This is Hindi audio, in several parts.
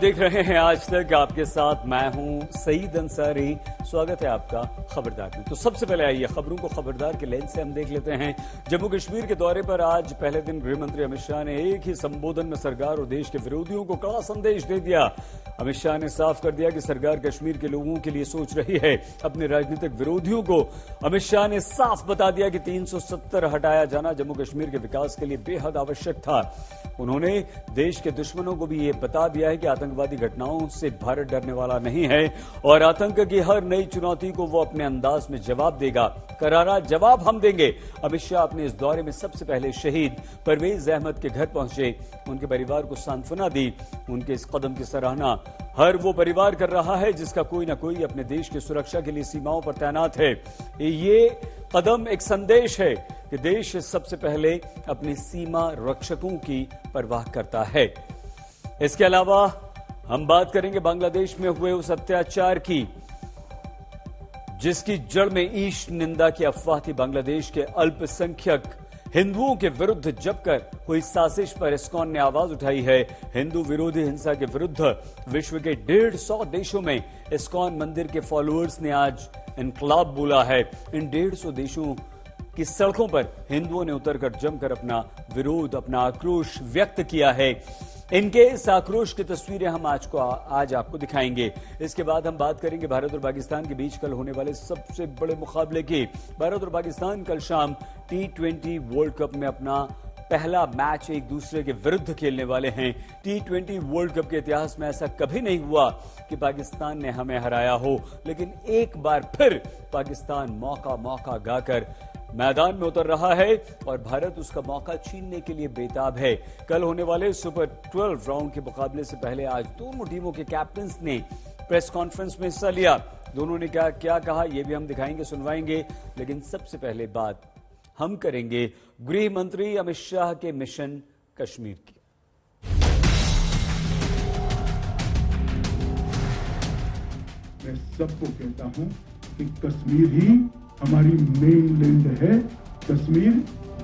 देख रहे हैं आज तक, आपके साथ मैं हूं सईद अंसारी। स्वागत है आपका खबरदार में। तो सबसे पहले आइए खबरों को खबरदार के लेंस से हम देख लेते हैं। जम्मू कश्मीर के दौरे पर आज पहले दिन गृह मंत्री अमित शाह ने एक ही संबोधन में सरकार और देश के विरोधियों को कड़ा संदेश दे दिया। अमित शाह ने साफ कर दिया कि सरकार कश्मीर के लोगों के लिए सोच रही है। अपने राजनीतिक विरोधियों को अमित शाह ने साफ बता दिया कि 370 हटाया जाना जम्मू कश्मीर के विकास के लिए बेहद आवश्यक था। उन्होंने देश के दुश्मनों को भी ये बता दिया है कि आतंकवादी घटनाओं से भारत डरने वाला नहीं है और आतंक की हर नई चुनौती को वो अपने अंदाज में जवाब देगा। करारा जवाब हम देंगे। अमित शाह अपने इस दौरे में सबसे पहले शहीद परवेज अहमद के घर पहुंचे, उनके परिवार को सांत्वना दी। उनके इस कदम की सराहना हर वो परिवार कर रहा है जिसका कोई न कोई अपने देश की सुरक्षा के लिए सीमाओं पर तैनात है। ये कदम एक संदेश है कि देश सबसे पहले अपनी सीमा रक्षकों की परवाह करता है। इसके अलावा हम बात करेंगे बांग्लादेश में हुए उस अत्याचार की जिसकी जड़ में ईश निंदा की अफवाह थी। बांग्लादेश के अल्पसंख्यक हिंदुओं के विरुद्ध जमकर हुई साजिश पर इस्कॉन ने आवाज उठाई है। हिंदू विरोधी हिंसा के विरुद्ध विश्व के 150 देशों में इस्कॉन मंदिर के फॉलोअर्स ने आज इनकलाब बोला है। इन 150 देशों की सड़कों पर हिंदुओं ने उतरकर जमकर अपना विरोध, अपना आक्रोश व्यक्त किया है। इनके इस आक्रोश की तस्वीरें हम आज आपको दिखाएंगे। इसके बाद हम बात करेंगे भारत और पाकिस्तान के बीच कल होने वाले सबसे बड़े मुकाबले की। भारत और पाकिस्तान कल शाम T20 वर्ल्ड कप में अपना पहला मैच एक दूसरे के विरुद्ध खेलने वाले हैं। T20 वर्ल्ड कप के इतिहास में ऐसा कभी नहीं हुआ कि पाकिस्तान ने हमें हराया हो, लेकिन एक बार फिर पाकिस्तान मौका गाकर मैदान में उतर रहा है और भारत उसका मौका छीनने के लिए बेताब है। कल होने वाले सुपर 12 राउंड के मुकाबले से पहले आज दोनों टीमों के कैप्टन्स ने प्रेस कॉन्फ्रेंस में हिस्सा लिया। दोनों ने क्या कहा यह भी हम दिखाएंगे, सुनवाएंगे। लेकिन सबसे पहले बात हम करेंगे गृह मंत्री अमित शाह के मिशन कश्मीर की। मैं सबको कहता हूं कि कश्मीर ही हमारी मेनलैंड है। कश्मीर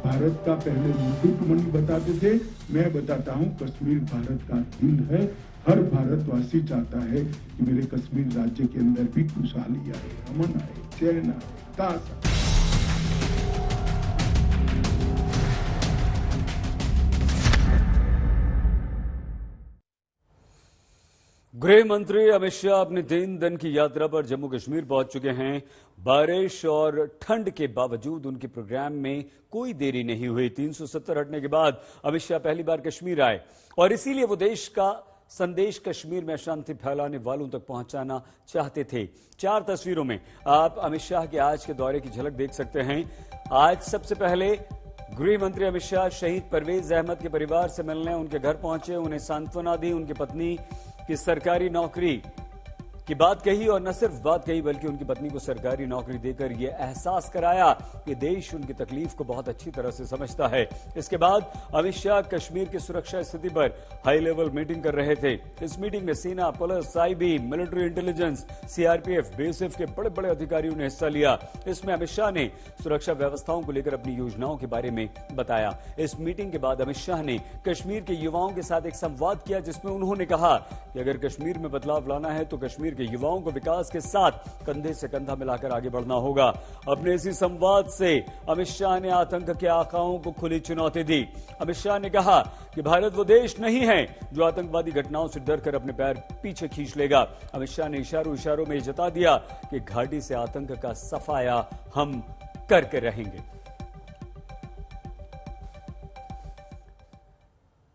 भारत का पहले मुकुटमणि बताते थे, मैं बताता हूं कश्मीर भारत का दिल है। हर भारतवासी चाहता है कि मेरे कश्मीर राज्य के अंदर भी खुशहाली आए, अमन आए, चैन आए, ताश आए। गृह मंत्री अमित शाह अपने 3 दिन की यात्रा पर जम्मू कश्मीर पहुंच चुके हैं। बारिश और ठंड के बावजूद उनके प्रोग्राम में कोई देरी नहीं हुई। 370 हटने के बाद अमित शाह पहली बार कश्मीर आए और इसीलिए वो देश का संदेश कश्मीर में शांति फैलाने वालों तक पहुंचाना चाहते थे। 4 तस्वीरों में आप अमित शाह के आज के दौरे की झलक देख सकते हैं। आज सबसे पहले गृह मंत्री अमित शाह शहीद परवेज अहमद के परिवार से मिलने उनके घर पहुंचे, उन्हें सांत्वना दी, उनकी पत्नी की सरकारी नौकरी की बात कही और न सिर्फ बात कही बल्कि उनकी पत्नी को सरकारी नौकरी देकर यह एहसास कराया कि देश उनकी तकलीफ को बहुत अच्छी तरह से समझता है। इसके बाद अमित शाह कश्मीर की सुरक्षा स्थिति पर हाई लेवल मीटिंग कर रहे थे। इस मीटिंग में सेना, police, IB, military intelligence, CRPF, BSF के बड़े बड़े अधिकारियों ने हिस्सा लिया। इसमें अमित शाह ने सुरक्षा व्यवस्थाओं को लेकर अपनी योजनाओं के बारे में बताया। इस मीटिंग के बाद अमित शाह ने कश्मीर के युवाओं के साथ एक संवाद किया जिसमें उन्होंने कहा कि अगर कश्मीर में बदलाव लाना है तो कश्मीर के युवाओं को विकास के साथ कंधे से कंधा मिलाकर आगे बढ़ना होगा। अपने इसी संवाद से अमित शाह ने आतंक के आकाओं को खुली चुनौती दी। अमित शाह ने कहा कि भारत वो देश नहीं है जो आतंकवादी घटनाओं से डरकर अपने पैर पीछे खींच लेगा। अमित शाह ने इशारों में जता दिया कि घाटी से आतंक का सफाया हम करके रहेंगे।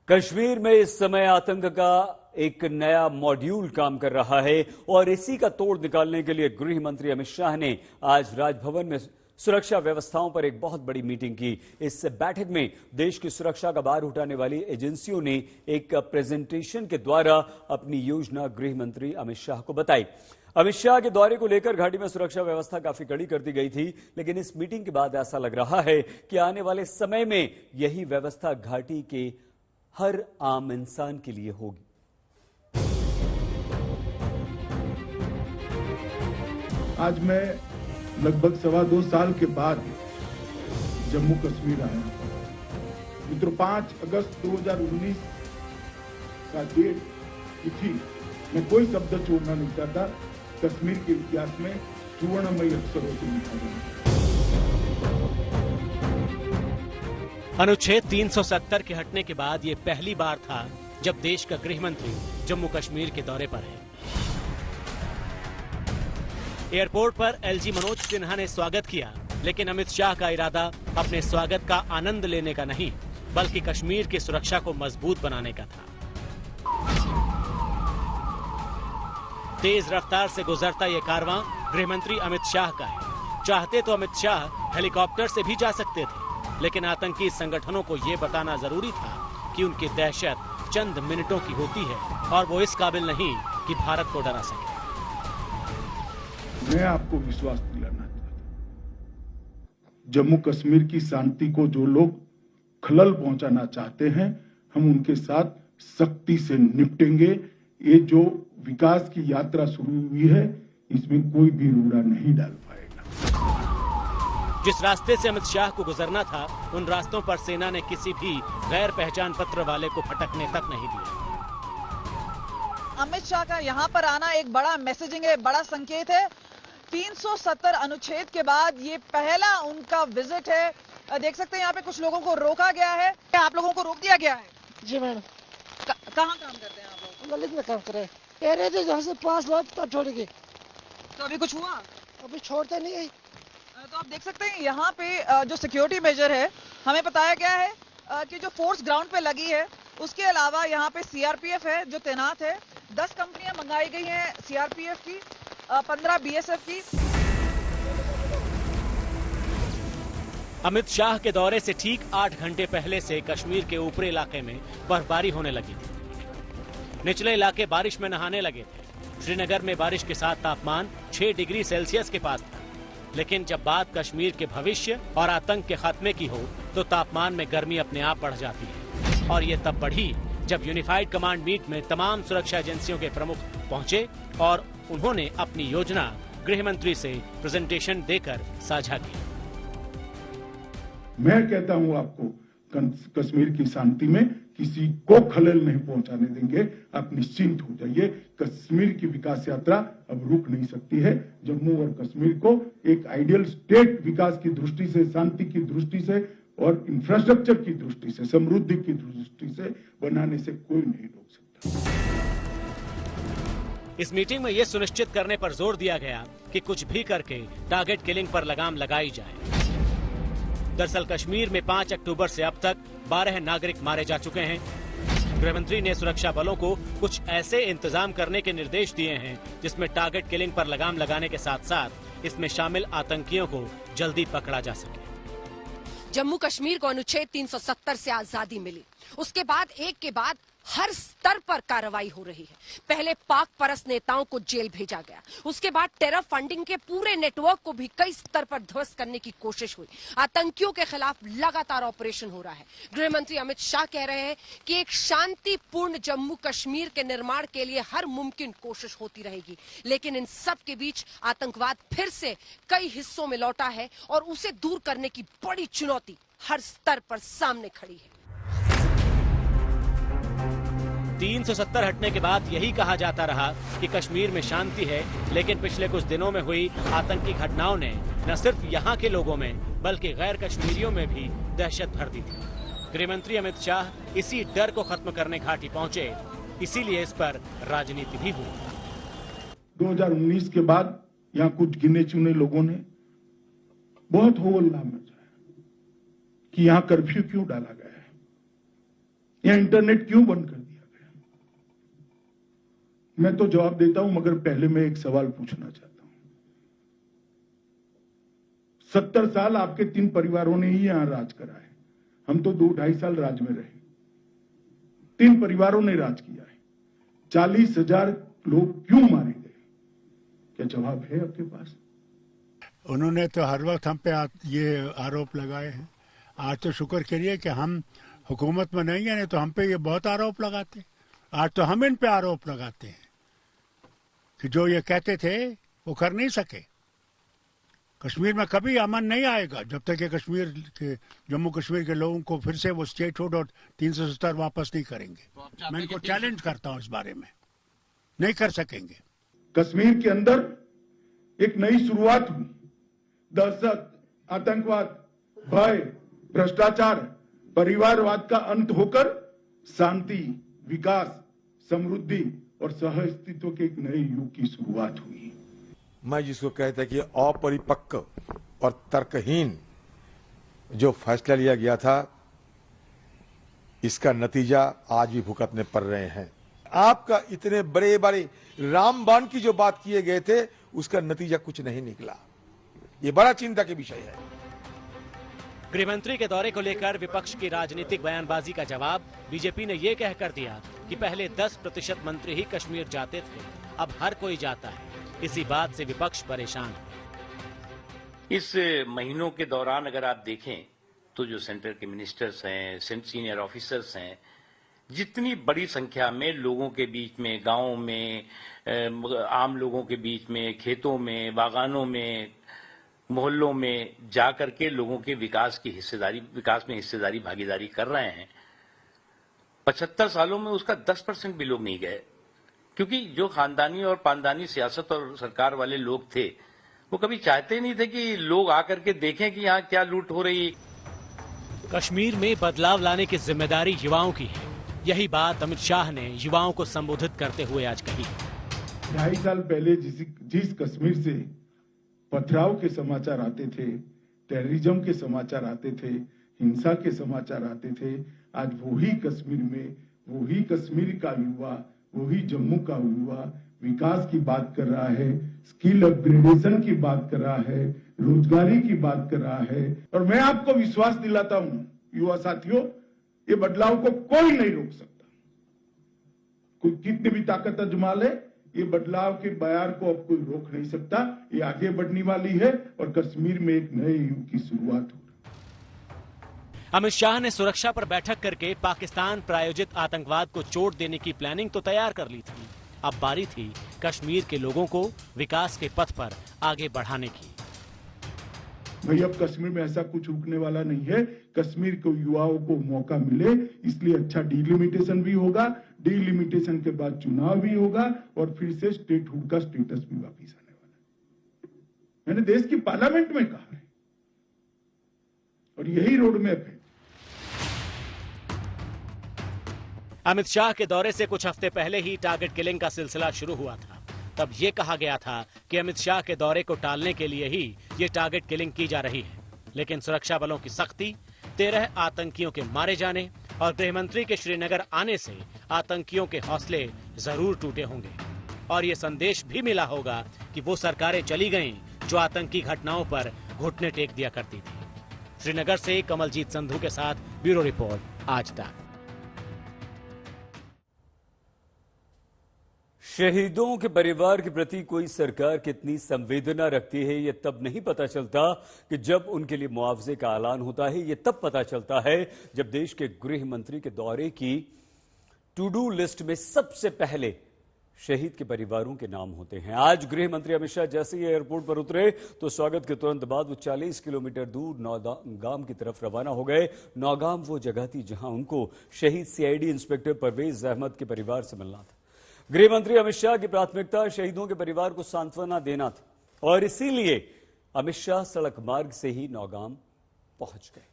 कश्मीर में इस समय आतंक का एक नया मॉड्यूल काम कर रहा है और इसी का तोड़ निकालने के लिए गृह मंत्री अमित शाह ने आज राजभवन में सुरक्षा व्यवस्थाओं पर एक बहुत बड़ी मीटिंग की। इस बैठक में देश की सुरक्षा का भार उठाने वाली एजेंसियों ने एक प्रेजेंटेशन के द्वारा अपनी योजना गृह मंत्री अमित शाह को बताई। अमित शाह के दौरे को लेकर घाटी में सुरक्षा व्यवस्था काफी कड़ी कर दी गई थी, लेकिन इस मीटिंग के बाद ऐसा लग रहा है कि आने वाले समय में यही व्यवस्था घाटी के हर आम इंसान के लिए होगी। आज मैं लगभग 2.25 साल के बाद जम्मू कश्मीर आया। मित्रों, 5 अगस्त 2019 का डेट की थी। मैं कोई शब्द छोड़ना नहीं चाहता। कश्मीर के इतिहास में सुवर्णमय अक्षरों से लिखा गया। अनुच्छेद 370 के हटने के बाद ये पहली बार था जब देश का गृह मंत्री जम्मू कश्मीर के दौरे पर है। एयरपोर्ट पर एलजी मनोज सिन्हा ने स्वागत किया, लेकिन अमित शाह का इरादा अपने स्वागत का आनंद लेने का नहीं, बल्कि कश्मीर की सुरक्षा को मजबूत बनाने का था। तेज रफ्तार से गुजरता ये कारवां गृहमंत्री अमित शाह का है। चाहते तो अमित शाह हेलीकॉप्टर से भी जा सकते थे, लेकिन आतंकी संगठनों को ये बताना जरूरी था कि उनकी दहशत चंद मिनटों की होती है और वो इस काबिल नहीं कि भारत को डरा सके। मैं आपको विश्वास दिलाना चाहता हूं, जम्मू कश्मीर की शांति को जो लोग खलल पहुंचाना चाहते हैं, हम उनके साथ सख्ती से निपटेंगे। ये जो विकास की यात्रा शुरू हुई है, इसमें कोई भी रोड़ा नहीं डाल पाएगा। जिस रास्ते से अमित शाह को गुजरना था, उन रास्तों पर सेना ने किसी भी गैर पहचान पत्र वाले को फटकने तक नहीं दिया। अमित शाह का यहाँ पर आना एक बड़ा मैसेजिंग है, बड़ा संकेत है। 370 अनुच्छेद के बाद ये पहला उनका विजिट है। देख सकते हैं यहाँ पे कुछ लोगों को रोका गया है। क्या आप लोगों को रोक दिया गया है? जी मैडम। कहाँ काम करते हैं आप लोग? ललित में काम कर रहे हैं। कह रहे थे जहाँ से 5 लोग तब छोड़ेंगे। तो अभी कुछ हुआ? अभी छोड़ते नहीं है। तो आप देख सकते हैं यहाँ पे जो सिक्योरिटी मेजर है, हमें बताया गया है कि जो फोर्स ग्राउंड पे लगी है, उसके अलावा यहाँ पे सीआरपीएफ है जो तैनात है। 10 कंपनियां मंगाई गई हैं सीआरपीएफ की, 15 बीएसएफ की। अमित शाह के दौरे से ठीक 8 घंटे पहले से कश्मीर के ऊपरी इलाके में बर्फबारी होने लगी थी। निचले इलाके बारिश में नहाने लगे थे। श्रीनगर में बारिश के साथ तापमान 6 डिग्री सेल्सियस के पास था। लेकिन जब बात कश्मीर के भविष्य और आतंक के खात्मे की हो, तो तापमान में गर्मी अपने आप बढ़ जाती है। और ये तब बढ़ी जब यूनिफाइड कमांड मीट में तमाम सुरक्षा एजेंसियों के प्रमुख पहुंचे और उन्होंने अपनी योजना गृह मंत्री से प्रेजेंटेशन देकर साझा की। मैं कहता हूं आपको, कश्मीर की शांति में किसी को खलल नहीं पहुंचाने देंगे। आप निश्चिंत हो जाइए। कश्मीर की विकास यात्रा अब रुक नहीं सकती है। जम्मू और कश्मीर को एक आइडियल स्टेट विकास की दृष्टि से, शांति की दृष्टि से और इंफ्रास्ट्रक्चर की दृष्टि से, समृद्धि की दृष्टि से बनाने से कोई नहीं रोक सकता। इस मीटिंग में यह सुनिश्चित करने पर जोर दिया गया कि कुछ भी करके टारगेट किलिंग पर लगाम लगाई जाए। दरअसल कश्मीर में 5 अक्टूबर से अब तक 12 नागरिक मारे जा चुके हैं। गृहमंत्री ने सुरक्षा बलों को कुछ ऐसे इंतजाम करने के निर्देश दिए हैं जिसमें टारगेट किलिंग पर लगाम लगाने के साथ साथ इसमें शामिल आतंकियों को जल्दी पकड़ा जा सके। जम्मू कश्मीर को अनुच्छेद 370 से आजादी मिली, उसके बाद एक के बाद हर स्तर पर कार्रवाई हो रही है। पहले पाक परस्त नेताओं को जेल भेजा गया, उसके बाद टेरर फंडिंग के पूरे नेटवर्क को भी कई स्तर पर ध्वस्त करने की कोशिश हुई। आतंकियों के खिलाफ लगातार ऑपरेशन हो रहा है। गृह मंत्री अमित शाह कह रहे हैं कि एक शांतिपूर्ण जम्मू कश्मीर के निर्माण के लिए हर मुमकिन कोशिश होती रहेगी, लेकिन इन सब के बीच आतंकवाद फिर से कई हिस्सों में लौटा है और उसे दूर करने की बड़ी चुनौती हर स्तर पर सामने खड़ी है। 370 हटने के बाद यही कहा जाता रहा कि कश्मीर में शांति है, लेकिन पिछले कुछ दिनों में हुई आतंकी घटनाओं ने न सिर्फ यहाँ के लोगों में बल्कि गैर कश्मीरियों में भी दहशत भर दी थी। गृहमंत्री अमित शाह इसी डर को खत्म करने घाटी पहुंचे, इसीलिए इस पर राजनीति भी हुई। 2019 के बाद यहाँ कुछ गिने चुने लोगों ने बहुत हो हल्ला मचाया कि यहाँ कर्फ्यू क्यों डाला गया है, यहाँ इंटरनेट क्यों बंद कर दिया। मैं तो जवाब देता हूं, मगर पहले मैं एक सवाल पूछना चाहता हूं। 70 साल आपके 3 परिवारों ने ही यहां राज करा है। हम तो 2-2.5 साल राज में रहे। 3 परिवारों ने राज किया है। 40,000 लोग क्यों मारे गए? क्या जवाब है आपके पास? उन्होंने तो हर वक्त हम पे ये आरोप लगाए हैं। आज तो शुक्र करिए कि हम हुकूमत में नहीं है, नहीं तो हम पे ये बहुत आरोप लगाते। आज तो हम इन पे आरोप लगाते हैं कि जो ये कहते थे वो कर नहीं सके। कश्मीर में कभी अमन नहीं आएगा जब तक कि कश्मीर के, जम्मू कश्मीर के लोगों को फिर से वो स्टेटहुड और 370 वापस नहीं करेंगे। मैं इनको चैलेंज करता हूं इस बारे में। नहीं कर सकेंगे। कश्मीर के अंदर एक नई शुरुआत हुई। दहशत, आतंकवाद, भय, भ्रष्टाचार, परिवारवाद का अंत होकर शांति, विकास, समृद्धि और सहअस्तित्व के एक नए युग की शुरुआत हुई। मैं जिसको कहता कि अपरिपक्व और तर्कहीन जो फैसला लिया गया था, इसका नतीजा आज भी भुगतने पड़ रहे हैं। आपका इतने बड़े बड़े रामबाण की जो बात किए गए थे, उसका नतीजा कुछ नहीं निकला। ये बड़ा चिंता के विषय है। गृहमंत्री के दौरे को लेकर विपक्ष की राजनीतिक बयानबाजी का जवाब बीजेपी ने ये कहकर दिया कि पहले 10% मंत्री ही कश्मीर जाते थे, अब हर कोई जाता है। इसी बात से विपक्ष परेशान है। इस महीनों के दौरान अगर आप देखें तो जो सेंटर के मिनिस्टर्स हैं, सीनियर ऑफिसर्स हैं, जितनी बड़ी संख्या में लोगों के बीच में, गांवों में, आम लोगों के बीच में, खेतों में, बागानों में, मोहल्लों में जाकर के लोगों के विकास में हिस्सेदारी भागीदारी कर रहे हैं, 75 सालों में उसका 10% भी लोग नहीं गए। क्योंकि जो खानदानी और पानदानी सियासत और सरकार वाले लोग थे, वो कभी चाहते नहीं थे कि लोग आकर के देखें कि यहाँ क्या लूट हो रही है। कश्मीर में बदलाव लाने की जिम्मेदारी युवाओं की है। यही बात अमित शाह ने युवाओं को संबोधित करते हुए आज कही। 2.5 साल पहले जिस कश्मीर से पथराव के समाचार आते थे, टेररिज्म के समाचार आते थे, हिंसा के समाचार आते थे, आज वही कश्मीर में वही कश्मीर का युवा, वही जम्मू का युवा विकास की बात कर रहा है, स्किल अपग्रेडेशन की बात कर रहा है, रोजगारी की बात कर रहा है। और मैं आपको विश्वास दिलाता हूं युवा साथियों, ये बदलाव को कोई नहीं रोक सकता। कोई कितनी भी ताकत आजमा ले, ये बदलाव के बयार को अब कोई रोक नहीं सकता। ये आगे बढ़ने वाली है और कश्मीर में एक नए युग की शुरुआत हो। अमित शाह ने सुरक्षा पर बैठक करके पाकिस्तान प्रायोजित आतंकवाद को चोट देने की प्लानिंग तो तैयार कर ली थी। अब बारी थी कश्मीर के लोगों को विकास के पथ पर आगे बढ़ाने की। भाई अब कश्मीर में ऐसा कुछ रुकने वाला नहीं है। कश्मीर के युवाओं को मौका मिले, इसलिए अच्छा डिलिमिटेशन भी होगा, डिलिमिटेशन के बाद चुनाव भी होगा और फिर से स्टेटहुड का स्टेटस भी वापिस आने वाला है। मैंने देश की पार्लियामेंट में कहा है और यही रोड मैप है। अमित शाह के दौरे से कुछ हफ्ते पहले ही टारगेट किलिंग का सिलसिला शुरू हुआ था। तब ये कहा गया था कि अमित शाह के दौरे को टालने के लिए ही ये टारगेट किलिंग की जा रही है। लेकिन सुरक्षा बलों की सख्ती, 13 आतंकियों के मारे जाने और गृहमंत्री के श्रीनगर आने से आतंकियों के हौसले जरूर टूटे होंगे और ये संदेश भी मिला होगा कि वो सरकारें चली गईं जो आतंकी घटनाओं पर घुटने टेक दिया करती थी। श्रीनगर से कमलजीत संधू के साथ ब्यूरो रिपोर्ट, आज तक। शहीदों के परिवार के प्रति कोई सरकार कितनी संवेदना रखती है, ये तब नहीं पता चलता कि जब उनके लिए मुआवजे का ऐलान होता है। ये तब पता चलता है जब देश के गृह मंत्री के दौरे की टू डू लिस्ट में सबसे पहले शहीद के परिवारों के नाम होते हैं। आज गृह मंत्री अमित शाह जैसे ही एयरपोर्ट पर उतरे तो स्वागत के तुरंत बाद वो 40 किलोमीटर दूर नौगाम की तरफ रवाना हो गए। नौगाम वो जगह थी जहां उनको शहीद सीआईडी इंस्पेक्टर परवेज अहमद के परिवार से मिलना था। गृह मंत्री अमित शाह की प्राथमिकता शहीदों के परिवार को सांत्वना देना थी और इसीलिए अमित शाह सड़क मार्ग से ही नौगाम पहुंच गए।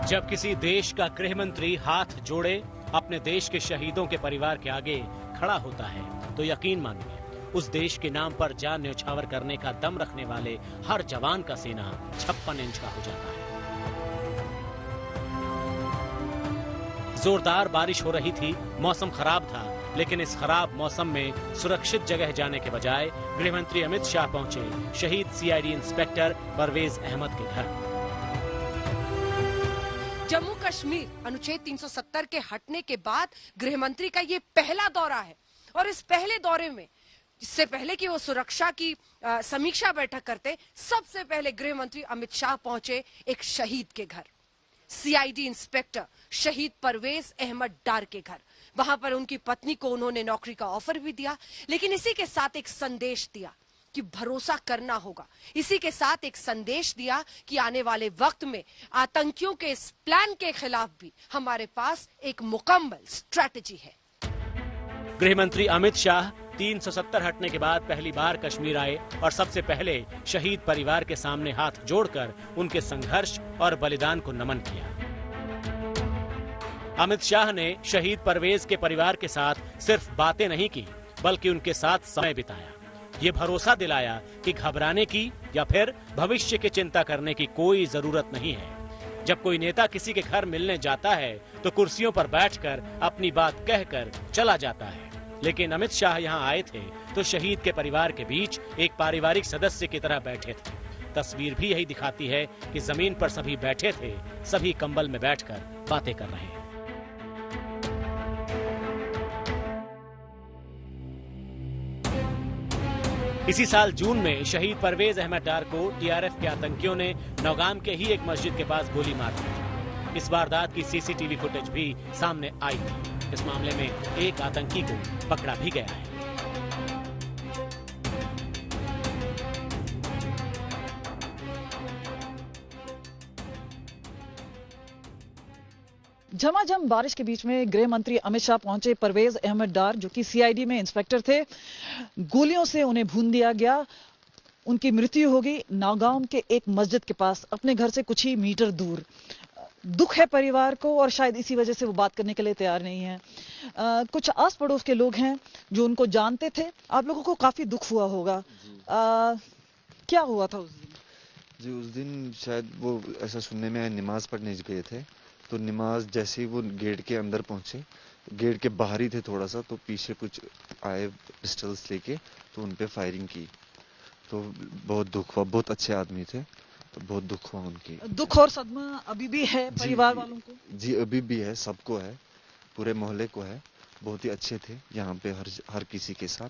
जब किसी देश का गृह मंत्री हाथ जोड़े अपने देश के शहीदों के परिवार के आगे खड़ा होता है तो यकीन मानिए उस देश के नाम पर जान न्यौछावर करने का दम रखने वाले हर जवान का सीना 56 इंच का हो जाता है। जोरदार बारिश हो रही थी, मौसम खराब था, लेकिन इस खराब मौसम में सुरक्षित जगह जाने के बजाय गृहमंत्री अमित शाह पहुंचे शहीद सीआईडी इंस्पेक्टर परवेज अहमद के घर। जम्मू कश्मीर अनुच्छेद 370 के हटने के बाद गृहमंत्री का ये पहला दौरा है और इस पहले दौरे में इससे पहले कि वो सुरक्षा की समीक्षा बैठक करते, सबसे पहले गृह मंत्री अमित शाह पहुंचे एक शहीद के घर, सीआईडी इंस्पेक्टर शहीद परवेज अहमद डार के घर। वहां पर उनकी पत्नी को उन्होंने नौकरी का ऑफर भी दिया, लेकिन इसी के साथ एक संदेश दिया कि भरोसा करना होगा। इसी के साथ एक संदेश दिया कि आने वाले वक्त में आतंकियों के इस प्लान के खिलाफ भी हमारे पास एक मुकम्मल स्ट्रैटेजी है। गृह मंत्री अमित शाह 370 हटने के बाद पहली बार कश्मीर आए और सबसे पहले शहीद परिवार के सामने हाथ जोड़कर उनके संघर्ष और बलिदान को नमन किया। अमित शाह ने शहीद परवेज के परिवार के साथ सिर्फ बातें नहीं की, बल्कि उनके साथ समय बिताया। ये भरोसा दिलाया कि घबराने की या फिर भविष्य की चिंता करने की कोई जरूरत नहीं है। जब कोई नेता किसी के घर मिलने जाता है तो कुर्सियों पर बैठकर अपनी बात कहकर चला जाता है, लेकिन अमित शाह यहाँ आए थे तो शहीद के परिवार के बीच एक पारिवारिक सदस्य की तरह बैठे थे। तस्वीर भी यही दिखाती है कि जमीन पर सभी बैठे थे, सभी कंबल में बैठकर बातें कर रहे हैं। इसी साल जून में शहीद परवेज अहमद डार को टीआरएफ के आतंकियों ने नौगाम के ही एक मस्जिद के पास गोली मार दी थी। इस वारदात की सीसीटीवी फुटेज भी सामने आई थी। इस मामले में एक आतंकी को पकड़ा भी गया है। झमाझम बारिश के बीच में गृह मंत्री अमित शाह पहुंचे परवेज अहमद डार, जो कि सीआईडी में इंस्पेक्टर थे। गोलियों से उन्हें भून दिया गया। उनकी मृत्यु हो गई नौगांव के एक मस्जिद के पास, अपने घर से कुछ ही मीटर दूर। दुख है परिवार को और शायद इसी वजह से वो बात करने के लिए तैयार नहीं है। कुछ आस पड़ोस के लोग हैं जो उनको जानते थे। आप लोगों को काफी दुख हुआ होगा। क्या हुआ था उस दिन? जी, उस दिन शायद वो ऐसा सुनने में नमाज पढ़ने गए थे, तो नमाज जैसे ही वो गेट के अंदर पहुंचे, गेट के बाहर ही थे थोड़ा सा, तो पीछे कुछ आए पिस्टल्स लेके, तो उनपे फायरिंग की। तो बहुत दुख हुआ। बहुत अच्छे आदमी थे, तो बहुत दुख हुआ उनकी। दुख और सदमा अभी भी है परिवार वालों को? जी, अभी भी है, सबको है, पूरे मोहल्ले को है। बहुत ही अच्छे थे यहाँ पे हर किसी के साथ।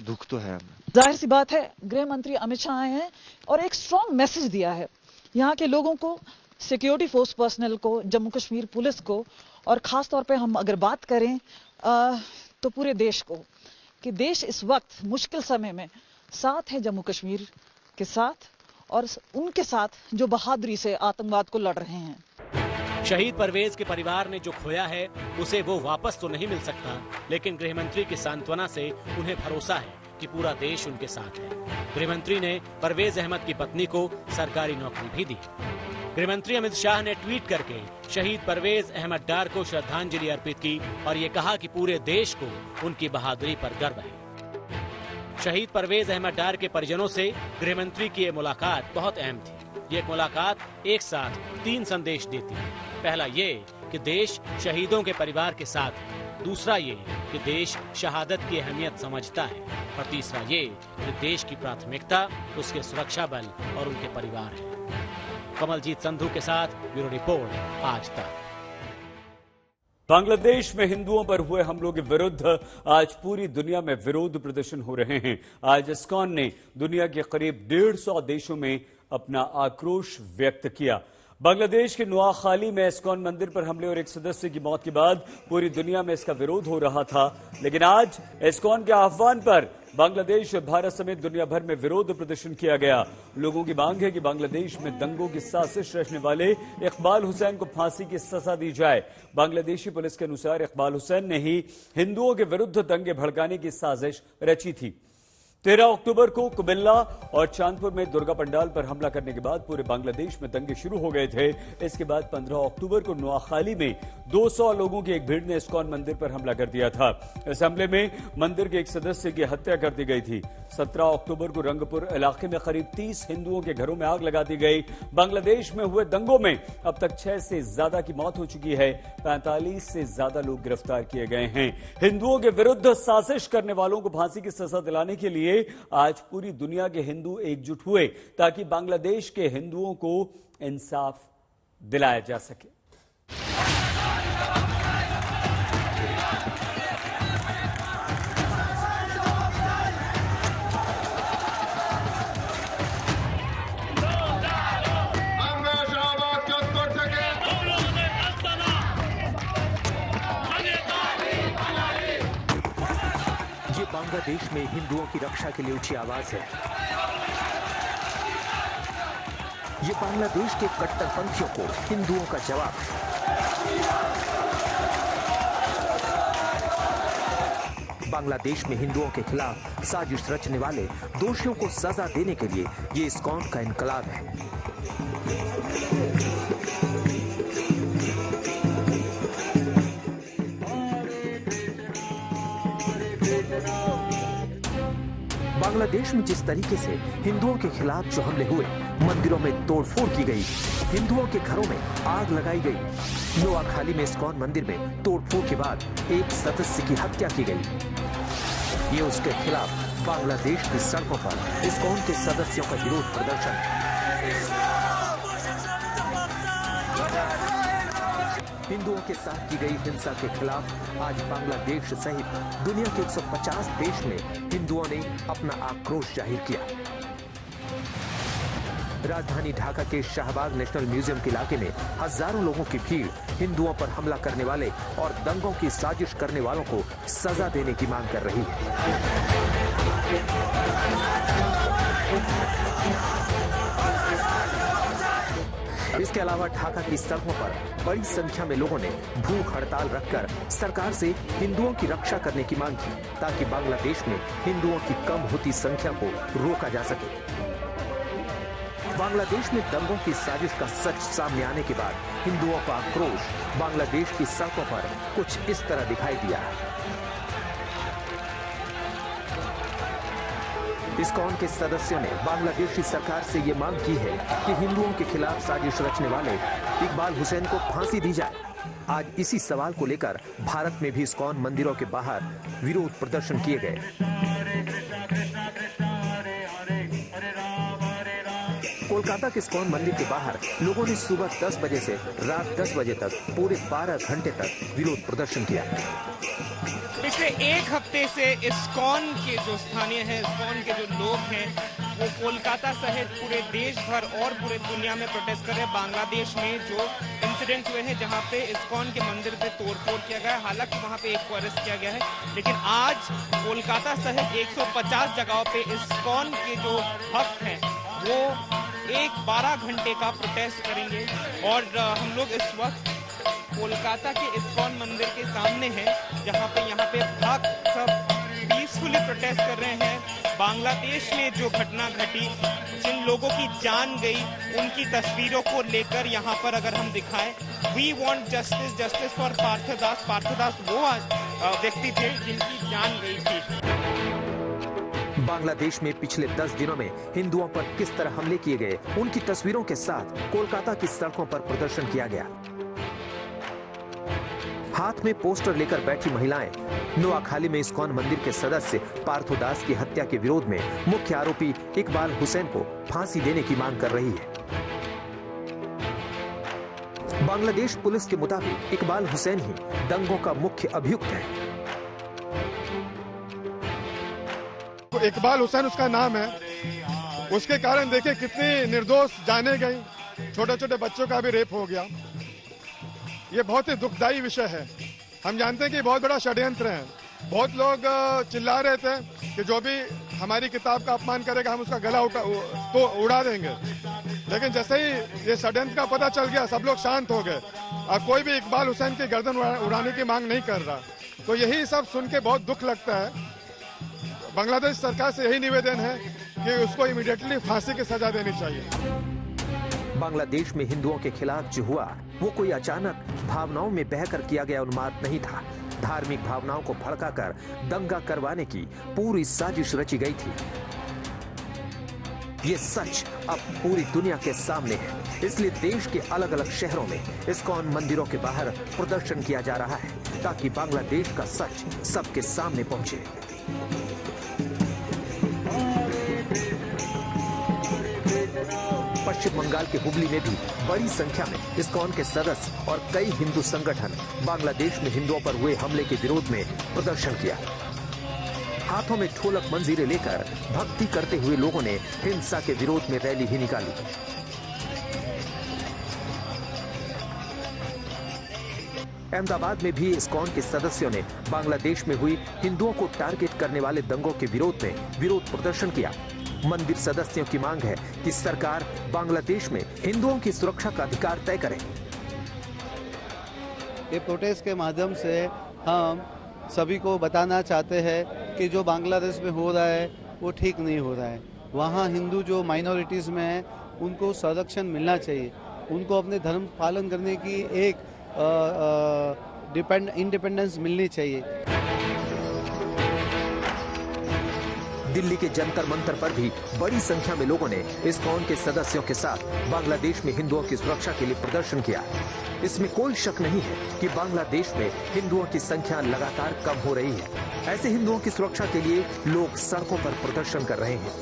दुख तो है हमें। जाहिर सी बात है, गृह मंत्री अमित शाह आए हैं और एक स्ट्रॉन्ग मैसेज दिया है यहाँ के लोगों को, सिक्योरिटी फोर्स पर्सनल को, जम्मू कश्मीर पुलिस को, और खास तौर पे हम अगर बात करें तो पूरे देश को, कि देश इस वक्त मुश्किल समय में साथ है जम्मू कश्मीर के साथ और उनके साथ जो बहादुरी से आतंकवाद को लड़ रहे हैं। शहीद परवेज के परिवार ने जो खोया है उसे वो वापस तो नहीं मिल सकता, लेकिन गृहमंत्री की सांत्वना से उन्हें भरोसा है कि पूरा देश उनके साथ है। गृहमंत्री ने परवेज अहमद की पत्नी को सरकारी नौकरी भी दी। गृहमंत्री अमित शाह ने ट्वीट करके शहीद परवेज अहमद डार को श्रद्धांजलि अर्पित की और ये कहा कि पूरे देश को उनकी बहादुरी पर गर्व है। शहीद परवेज अहमद डार के परिजनों से गृहमंत्री की ये मुलाकात बहुत अहम थी। ये मुलाकात एक साथ 3 संदेश देती है। पहला ये कि देश शहीदों के परिवार के साथ है, दूसरा ये कि देश शहादत की अहमियत समझता है, और तीसरा ये कि देश की प्राथमिकता उसके सुरक्षा बल और उनके परिवार है। कमलजीत संधू के साथ ब्यूरो रिपोर्ट, आज तक। बांग्लादेश में हिंदुओं पर हुए हमलों के विरुद्ध आज पूरी दुनिया में विरोध प्रदर्शन हो रहे हैं। आज इस्कॉन ने दुनिया के करीब 150 देशों में अपना आक्रोश व्यक्त किया। बांग्लादेश के नुआखाली में इस्कॉन मंदिर पर हमले और एक सदस्य की मौत के बाद पूरी दुनिया में इसका विरोध हो रहा था, लेकिन आज इस्कॉन के आह्वान पर बांग्लादेश और भारत समेत दुनिया भर में विरोध प्रदर्शन किया गया। लोगों की मांग है कि बांग्लादेश में दंगों की साजिश रचने वाले इकबाल हुसैन को फांसी की सजा दी जाए। बांग्लादेशी पुलिस के अनुसार इकबाल हुसैन ने ही हिंदुओं के विरुद्ध दंगे भड़काने की साजिश रची थी। 13 अक्टूबर को कुमिल्ला और चांदपुर में दुर्गा पंडाल पर हमला करने के बाद पूरे बांग्लादेश में दंगे शुरू हो गए थे। इसके बाद 15 अक्टूबर को नुआखाली में 200 लोगों की एक भीड़ ने इस्कॉन मंदिर पर हमला कर दिया था। इस हमले में मंदिर के एक सदस्य की हत्या कर दी गई थी। 17 अक्टूबर को रंगपुर इलाके में करीब 30 हिंदुओं के घरों में आग लगा दी गई। बांग्लादेश में हुए दंगों में अब तक 6 से ज्यादा की मौत हो चुकी है। 45 से ज्यादा लोग गिरफ्तार किए गए हैं। हिंदुओं के विरुद्ध साजिश करने वालों को फांसी की सजा दिलाने के लिए आज पूरी दुनिया के हिंदू एकजुट हुए ताकि बांग्लादेश के हिंदुओं को इंसाफ दिलाया जा सके। बांग्लादेश में हिंदुओं की रक्षा के लिए उठी आवाज है। ये बांग्लादेश के कट्टरपंथियों को हिंदुओं का जवाब है। बांग्लादेश में हिंदुओं के खिलाफ साजिश रचने वाले दोषियों को सजा देने के लिए ये इस्कॉन का इनकलाब है। बांग्लादेश में जिस तरीके से हिंदुओं के खिलाफ जो हमले हुए, मंदिरों में तोड़फोड़ की गई, हिंदुओं के घरों में आग लगाई गई, नोआखाली में इस्कॉन मंदिर में तोड़फोड़ के बाद एक सदस्य की हत्या की गई, ये उसके खिलाफ बांग्लादेश की सड़कों पर इस्कॉन के सदस्यों का विरोध प्रदर्शन है। हिंदुओं के साथ की गई हिंसा के खिलाफ आज बांग्लादेश सहित दुनिया के 150 देश में हिंदुओं ने अपना आक्रोश जाहिर किया। राजधानी ढाका के शाहबाग नेशनल म्यूजियम के इलाके में हजारों लोगों की भीड़ हिंदुओं पर हमला करने वाले और दंगों की साजिश करने वालों को सजा देने की मांग कर रही है। इसके अलावा ढाका की सड़कों पर बड़ी संख्या में लोगों ने भूख हड़ताल रखकर सरकार से हिंदुओं की रक्षा करने की मांग की, ताकि बांग्लादेश में हिंदुओं की कम होती संख्या को रोका जा सके। बांग्लादेश में दंगों की साजिश का सच सामने आने के बाद हिंदुओं का आक्रोश बांग्लादेश की सड़कों पर कुछ इस तरह दिखाई दिया। इस्कॉन के सदस्यों ने बांग्लादेशी सरकार से ये मांग की है कि हिंदुओं के खिलाफ साजिश रचने वाले इकबाल हुसैन को फांसी दी जाए। आज इसी सवाल को लेकर भारत में भी इस्कॉन मंदिरों के बाहर विरोध प्रदर्शन किए गए। कोलकाता के इस्कॉन मंदिर के बाहर लोगों ने सुबह 10 बजे से रात 10 बजे तक पूरे 12 घंटे तक विरोध प्रदर्शन किया। पिछले एक हफ्ते से इस्कॉन के जो स्थानीय हैं, इस्कॉन के जो लोग हैं, वो कोलकाता सहित पूरे देश भर और पूरे दुनिया में प्रोटेस्ट कर रहे हैं। बांग्लादेश में जो इंसिडेंट हुए हैं जहां पे इस्कॉन के मंदिर पे तोड़फोड़ किया गया है, हालांकि वहां पे एक को अरेस्ट किया गया है, लेकिन आज कोलकाता सहित 150 जगहों पे इस्कॉन के जो भक्त हैं वो 12 घंटे का प्रोटेस्ट करेंगे। और हम लोग इस वक्त कोलकाता के इस्कॉन मंदिर के सामने हैं, जहां पे यहाँ पे भक्त सब पीसफुली प्रोटेस्ट कर रहे हैं। बांग्लादेश में जो घटना घटी, जिन लोगों की जान गई, उनकी तस्वीरों को लेकर यहाँ पर अगर हम दिखाएं, we want justice, justice for Parthadas. Parthadas वो व्यक्ति थे जिनकी जान गई थी। बांग्लादेश में पिछले 10 दिनों में हिंदुओं पर किस तरह हमले किए गए, उनकी तस्वीरों के साथ कोलकाता की सड़कों पर प्रदर्शन किया गया। हाथ में पोस्टर लेकर बैठी महिलाएं नोआखाली में इस्कॉन मंदिर के सदस्य पार्थदास की हत्या के विरोध में मुख्य आरोपी इकबाल हुसैन को फांसी देने की मांग कर रही है। बांग्लादेश पुलिस के मुताबिक इकबाल हुसैन ही दंगों का मुख्य अभियुक्त है। इकबाल हुसैन उसका नाम है, उसके कारण देखिए कितनी निर्दोष जाने गई, छोटे छोटे बच्चों का भी रेप हो गया। ये बहुत ही दुखदायी विषय है। हम जानते हैं कि बहुत बड़ा षड्यंत्र है। बहुत लोग चिल्ला रहे थे कि जो भी हमारी किताब का अपमान करेगा हम उसका गला उड़ा देंगे, लेकिन जैसे ही ये षड्यंत्र का पता चल गया सब लोग शांत हो गए। अब कोई भी इकबाल हुसैन की गर्दन उड़ाने की मांग नहीं कर रहा। तो यही सब सुन के बहुत दुख लगता है। बांग्लादेश सरकार से यही निवेदन है कि उसको इमीडिएटली फांसी की सजा देनी चाहिए। बांग्लादेश में हिंदुओं के खिलाफ जो हुआ वो कोई अचानक भावनाओं में बहकर किया गया उन्माद नहीं था। धार्मिक भावनाओं को भड़काकर दंगा करवाने की पूरी साजिश रची गई थी। ये सच अब पूरी दुनिया के सामने है, इसलिए देश के अलग अलग शहरों में इस्कॉन मंदिरों के बाहर प्रदर्शन किया जा रहा है, ताकि बांग्लादेश का सच सबके सामने पहुंचे। पश्चिम बंगाल के हुगली में भी बड़ी संख्या में इस्कॉन के सदस्य और कई हिंदू संगठन बांग्लादेश में हिंदुओं पर हुए हमले के विरोध में प्रदर्शन किया। हाथों में ढोलक मंजीरे लेकर भक्ति करते हुए लोगों ने हिंसा के विरोध में रैली भी निकाली। अहमदाबाद में भी इस्कॉन के सदस्यों ने बांग्लादेश में हुई हिंदुओं को टारगेट करने वाले दंगों के विरोध में विरोध प्रदर्शन किया। मंदिर सदस्यों की मांग है कि सरकार बांग्लादेश में हिंदुओं की सुरक्षा का अधिकार तय करे। ये प्रोटेस्ट के माध्यम से हम सभी को बताना चाहते हैं कि जो बांग्लादेश में हो रहा है वो ठीक नहीं हो रहा है। वहाँ हिंदू जो माइनॉरिटीज़ में है उनको संरक्षण मिलना चाहिए, उनको अपने धर्म पालन करने की एक इंडिपेंडेंस मिलनी चाहिए। दिल्ली के जंतर मंतर पर भी बड़ी संख्या में लोगों ने इस्कॉन के सदस्यों के साथ बांग्लादेश में हिंदुओं की सुरक्षा के लिए प्रदर्शन किया। इसमें कोई शक नहीं है कि बांग्लादेश में हिंदुओं की संख्या लगातार कम हो रही है। ऐसे हिंदुओं की सुरक्षा के लिए लोग सड़कों पर प्रदर्शन कर रहे हैं।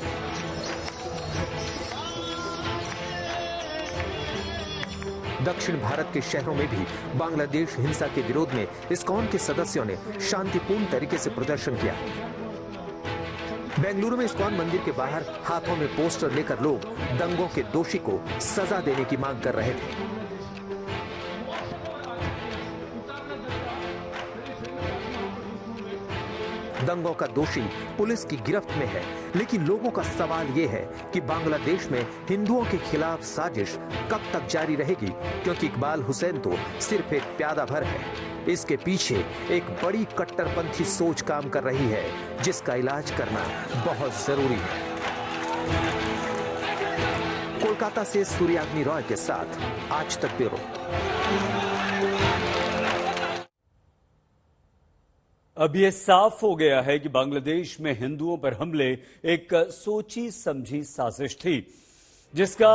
दक्षिण भारत के शहरों में भी बांग्लादेश हिंसा के विरोध में इस्कॉन के सदस्यों ने शांतिपूर्ण तरीके से प्रदर्शन किया। बेंगलुरु में इस्कॉन मंदिर के बाहर हाथों में पोस्टर लेकर लोग दंगों के दोषी को सजा देने की मांग कर रहे थे। दंगों का दोषी पुलिस की गिरफ्त में है, लेकिन लोगों का सवाल ये है कि बांग्लादेश में हिंदुओं के खिलाफ साजिश कब तक जारी रहेगी, क्योंकि इकबाल हुसैन तो सिर्फ एक प्यादा भर है। इसके पीछे एक बड़ी कट्टरपंथी सोच काम कर रही है, जिसका इलाज करना बहुत जरूरी है। कोलकाता से सूर्याग्नि रॉय के साथ आज तक ब्यूरो। अब यह साफ हो गया है कि बांग्लादेश में हिंदुओं पर हमले एक सोची समझी साजिश थी, जिसका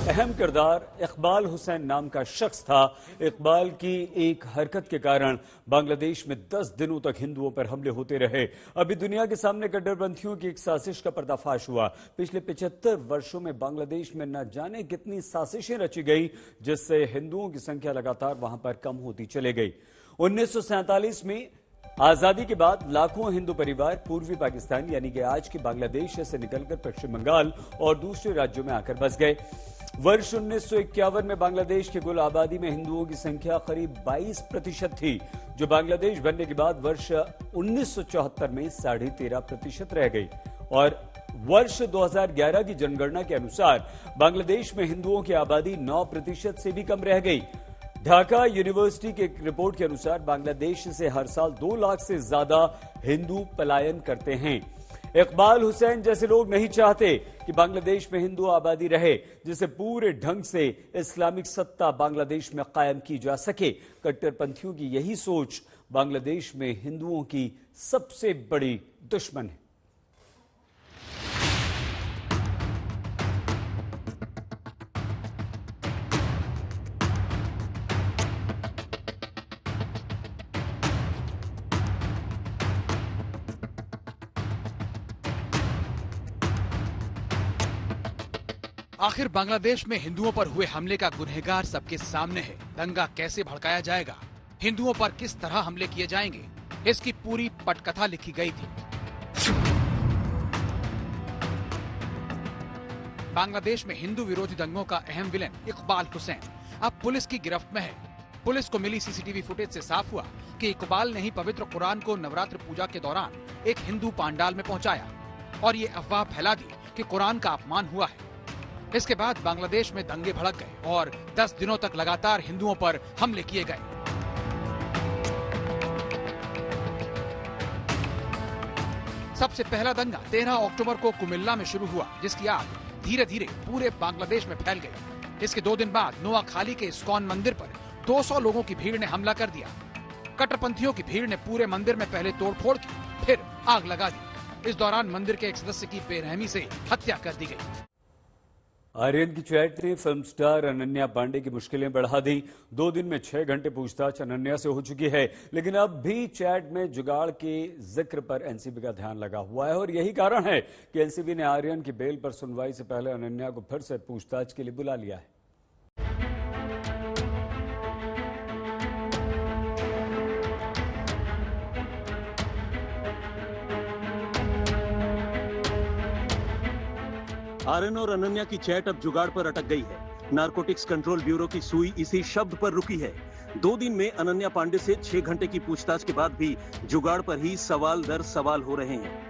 अहम किरदार इकबाल हुसैन नाम का शख्स था। इकबाल की एक हरकत के कारण बांग्लादेश में 10 दिनों तक हिंदुओं पर हमले होते रहे। अभी दुनिया के सामने कट्टरपंथियों की एक साजिश का पर्दाफाश हुआ। पिछले 75 वर्षों में बांग्लादेश में न जाने कितनी साजिशें रची गई, जिससे हिंदुओं की संख्या लगातार वहां पर कम होती चली गई। 1947 में आजादी के बाद लाखों हिंदू परिवार पूर्वी पाकिस्तान यानी कि आज के बांग्लादेश से निकलकर पश्चिम बंगाल और दूसरे राज्यों में आकर बस गए। वर्ष 1951 में बांग्लादेश की कुल आबादी में हिंदुओं की संख्या करीब 22% थी, जो बांग्लादेश बनने के बाद वर्ष 1974 में 13.5% रह गई। और वर्ष 2011 की जनगणना के अनुसार बांग्लादेश में हिंदुओं की आबादी 9% से भी कम रह गई। ढाका यूनिवर्सिटी की एक रिपोर्ट के अनुसार बांग्लादेश से हर साल 2 लाख से ज्यादा हिंदू पलायन करते हैं। इकबाल हुसैन जैसे लोग नहीं चाहते कि बांग्लादेश में हिंदू आबादी रहे, जिसे पूरे ढंग से इस्लामिक सत्ता बांग्लादेश में कायम की जा सके। कट्टरपंथियों की यही सोच बांग्लादेश में हिंदुओं की सबसे बड़ी दुश्मन है। आखिर बांग्लादेश में हिंदुओं पर हुए हमले का गुनहगार सबके सामने है। दंगा कैसे भड़काया जाएगा, हिंदुओं पर किस तरह हमले किए जाएंगे, इसकी पूरी पटकथा लिखी गई थी। बांग्लादेश में हिंदू विरोधी दंगों का अहम विलेन इकबाल हुसैन अब पुलिस की गिरफ्त में है। पुलिस को मिली सीसीटीवी फुटेज से साफ हुआ कि इकबाल ने ही पवित्र कुरान को नवरात्र पूजा के दौरान एक हिंदू पंडाल में पहुंचाया और ये अफवाह फैला दी कि कुरान का अपमान हुआ है। इसके बाद बांग्लादेश में दंगे भड़क गए और 10 दिनों तक लगातार हिंदुओं पर हमले किए गए। सबसे पहला दंगा 13 अक्टूबर को कुमिल्ला में शुरू हुआ, जिसकी आग धीरे धीरे पूरे बांग्लादेश में फैल गई। इसके 2 दिन बाद नोआखाली के इस्कॉन मंदिर पर 200 लोगों की भीड़ ने हमला कर दिया। कट्टरपंथियों की भीड़ ने पूरे मंदिर में पहले तोड़फोड़ की, फिर आग लगा दी। इस दौरान मंदिर के एक सदस्य की बेरहमी से हत्या कर दी गई। आर्यन की चैट ने फिल्म स्टार अनन्या पांडे की मुश्किलें बढ़ा दी। 2 दिन में 6 घंटे पूछताछ अनन्या से हो चुकी है, लेकिन अब भी चैट में जुगाड़ के जिक्र पर एनसीबी का ध्यान लगा हुआ है और यही कारण है कि एनसीबी ने आर्यन की बेल पर सुनवाई से पहले अनन्या को फिर से पूछताछ के लिए बुला लिया है। आर्यन और अनन्या की चैट अब जुगाड़ पर अटक गई है। नारकोटिक्स कंट्रोल ब्यूरो की सुई इसी शब्द पर रुकी है। 2 दिन में अनन्या पांडे से 6 घंटे की पूछताछ के बाद भी जुगाड़ पर ही सवाल दर सवाल हो रहे हैं।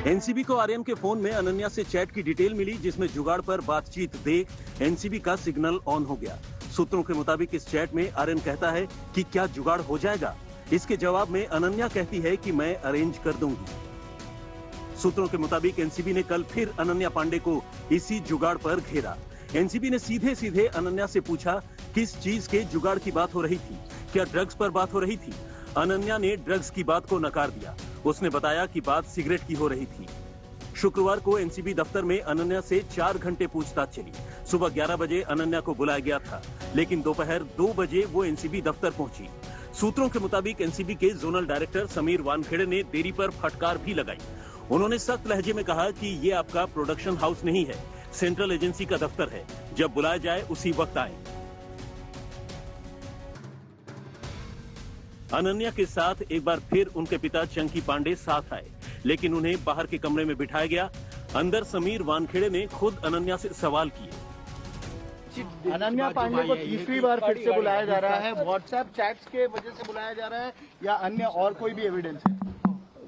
एनसीबी को आर्यन के फोन में अनन्या से चैट की डिटेल मिली, जिसमें जुगाड़ पर बातचीत देख एनसीबी का सिग्नल ऑन हो गया। सूत्रों के मुताबिक इस चैट में आर्यन कहता है कि क्या जुगाड़ हो जाएगा। इसके जवाब में अनन्या कहती है कि मैं अरेंज कर दूंगी। सूत्रों के मुताबिक एनसीबी ने कल फिर अनन्या पांडे को इसी जुगाड़ पर घेरा। एनसीबी ने सीधे सीधे अनन्या से पूछा किस चीज के जुगाड़ की बात हो रही थी, क्या ड्रग्स पर बात हो रही थी। अनन्या ने ड्रग्स की बात को नकार दिया। उसने बताया कि बात सिगरेट की हो रही थी। शुक्रवार को एनसीबी दफ्तर में अनन्या से 4 घंटे पूछताछ चली। सुबह 11 बजे अनन्या को बुलाया गया था, लेकिन दोपहर 2 बजे वो एनसीबी दफ्तर पहुंची। सूत्रों के मुताबिक एनसीबी के जोनल डायरेक्टर समीर वानखेड़े ने देरी पर फटकार भी लगाई। उन्होंने सख्त लहजे में कहा कि ये आपका प्रोडक्शन हाउस नहीं है, सेंट्रल एजेंसी का दफ्तर है। जब बुलाया जाए उसी वक्त आए। अनन्या के साथ एक बार फिर उनके पिता चंकी पांडे साथ आए, लेकिन उन्हें बाहर के कमरे में बिठाया गया। अंदर समीर वानखेड़े ने खुद अनन्या से सवाल किए। अनन्या पांडे को तीसरी बार फिर से बुलाया जा रहा है, व्हाट्सएप चैट्स के वजह से बुलाया जा रहा है या अन्य और कोई भी एविडेंस है?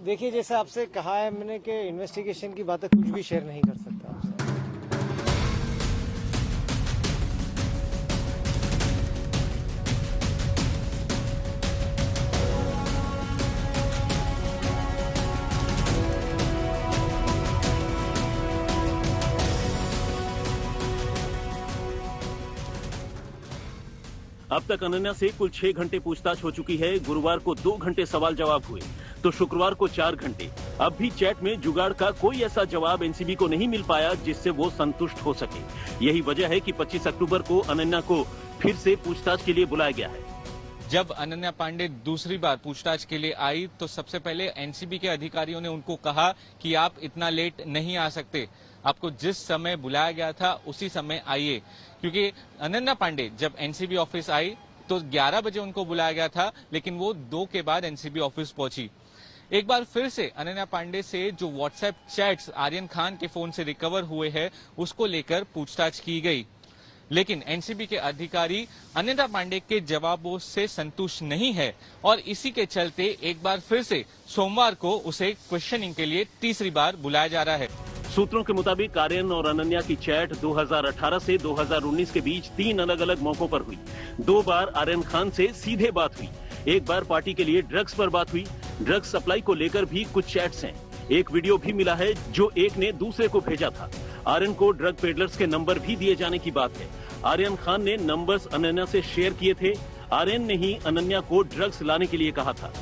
देखिए, जैसे आपसे कहा है मैंने कि इन्वेस्टिगेशन की बातें कुछ भी शेयर नहीं कर सकता आपसे। अब तक अनन्या से कुल 6 घंटे पूछताछ हो चुकी है। गुरुवार को 2 घंटे सवाल जवाब हुए, तो शुक्रवार को 4 घंटे। अब भी चैट में जुगाड़ का कोई ऐसा जवाब एनसीबी को नहीं मिल पाया जिससे वो संतुष्ट हो सके। यही वजह है कि 25 अक्टूबर को अनन्या को फिर से पूछताछ के लिए बुलाया गया है। जब अनन्या पांडे दूसरी बार पूछताछ के लिए आई तो सबसे पहले एनसीबी के अधिकारियों ने उनको कहा कि आप इतना लेट नहीं आ सकते, आपको जिस समय बुलाया गया था उसी समय आइए, क्योंकि अनन्या पांडे जब एनसीबी ऑफिस आई तो 11 बजे उनको बुलाया गया था, लेकिन वो 2 के बाद एनसीबी ऑफिस पहुंची। एक बार फिर से अनन्या पांडे से जो व्हाट्सएप चैट्स आर्यन खान के फोन से रिकवर हुए हैं उसको लेकर पूछताछ की गई, लेकिन एनसीबी के अधिकारी अनन्या पांडे के जवाबों से संतुष्ट नहीं है और इसी के चलते एक बार फिर से सोमवार को उसे क्वेश्चनिंग के लिए तीसरी बार बुलाया जा रहा है। सूत्रों के मुताबिक आर्यन और अनन्या की चैट 2018 से 2019 के बीच 3 अलग अलग मौकों पर हुई। 2 बार आर्यन खान से सीधे बात हुई, एक बार पार्टी के लिए ड्रग्स पर बात हुई। ड्रग्स सप्लाई को लेकर भी कुछ चैट्स हैं। एक वीडियो भी मिला है जो एक ने दूसरे को भेजा था। आर्यन को ड्रग पेडलर्स के नंबर भी दिए जाने की बात है। आर्यन खान ने नंबर्स अनन्या से शेयर किए थे। आर्यन ने ही अनन्या को ड्रग्स लाने के लिए कहा था।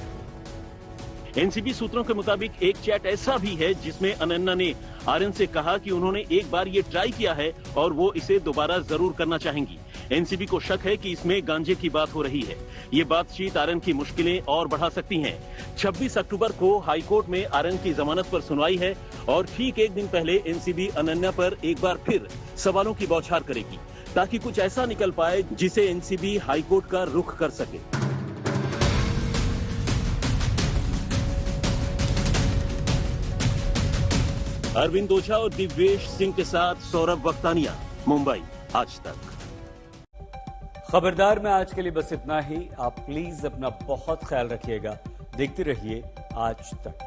एनसीबी सूत्रों के मुताबिक एक चैट ऐसा भी है जिसमें अनन्या ने आर्यन से कहा कि उन्होंने एक बार ये ट्राई किया है और वो इसे दोबारा जरूर करना चाहेंगी। एनसीबी को शक है कि इसमें गांजे की बात हो रही है। ये बातचीत आर्यन की मुश्किलें और बढ़ा सकती हैं। 26 अक्टूबर को हाईकोर्ट में आर्यन की जमानत पर सुनवाई है और ठीक एक दिन पहले एनसीबी अनन्या पर एक बार फिर सवालों की बौछार करेगी, ताकि कुछ ऐसा निकल पाए जिसे एनसीबी हाईकोर्ट का रुख कर सके। अरविंद ओझा और दिव्येश सिंह के साथ सौरभ वक्तानिया, मुंबई आज तक। खबरदार में आज के लिए बस इतना ही। आप प्लीज अपना बहुत ख्याल रखिएगा। देखते रहिए आज तक।